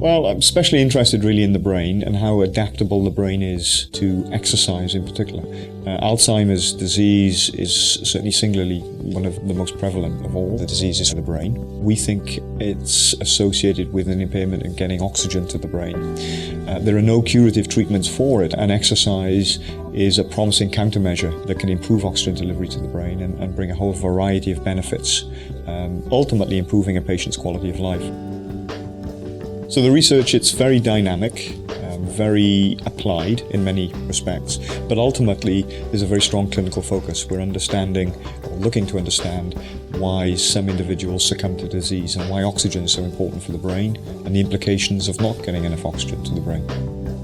Well, I'm especially interested really in the brain and how adaptable the brain is to exercise in particular. Alzheimer's disease is certainly singularly one of the most prevalent of all the diseases of the brain. We think it's associated with an impairment in getting oxygen to the brain. There are no curative treatments for it, and exercise is a promising countermeasure that can improve oxygen delivery to the brain and bring a whole variety of benefits, ultimately improving a patient's quality of life. So the research, it's very dynamic, very applied in many respects, but ultimately there's a very strong clinical focus. We're understanding, or looking to understand, why some individuals succumb to disease and why oxygen is so important for the brain and the implications of not getting enough oxygen to the brain.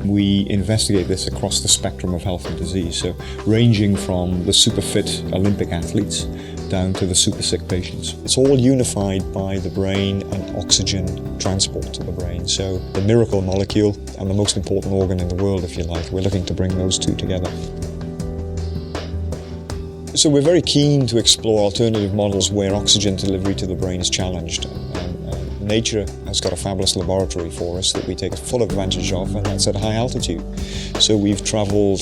We investigate this across the spectrum of health and disease, so ranging from the super fit Olympic athletes down to the super sick patients. It's all unified by the brain and oxygen transport to the brain. So the miracle molecule and the most important organ in the world, if you like, we're looking to bring those two together. So we're very keen to explore alternative models where oxygen delivery to the brain is challenged. Nature has got a fabulous laboratory for us that we take full advantage of, and that's at high altitude. So we've travelled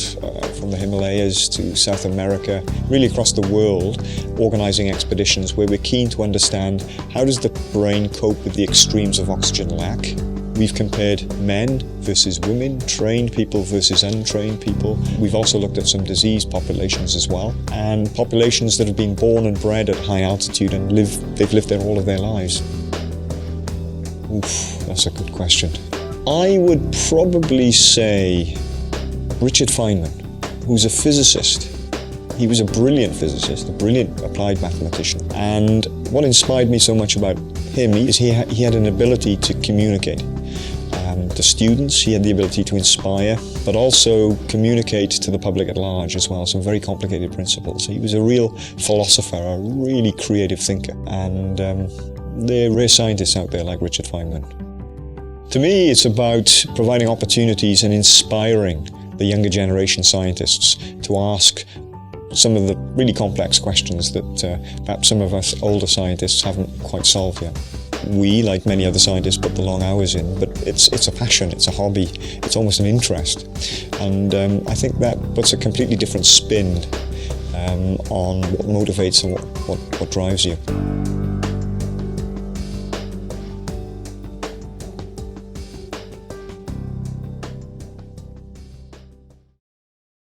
from the Himalayas to South America, really across the world, organising expeditions where we're keen to understand how does the brain cope with the extremes of oxygen lack. We've compared men versus women, trained people versus untrained people. We've also looked at some diseased populations as well, and populations that have been born and bred at high altitude and they've lived there all of their lives. Oof, that's a good question. I would probably say Richard Feynman, who's a physicist. He was a brilliant physicist, a brilliant applied mathematician. And what inspired me so much about him is he had an ability to communicate to students. He had the ability to inspire, but also communicate to the public at large as well, some very complicated principles. He was a real philosopher, a really creative thinker. And there are rare scientists out there like Richard Feynman. To me, it's about providing opportunities and inspiring the younger generation scientists to ask some of the really complex questions that perhaps some of us older scientists haven't quite solved yet. We, like many other scientists, put the long hours in, but it's a passion, it's a hobby, it's almost an interest. And I think that puts a completely different spin on what motivates and what drives you.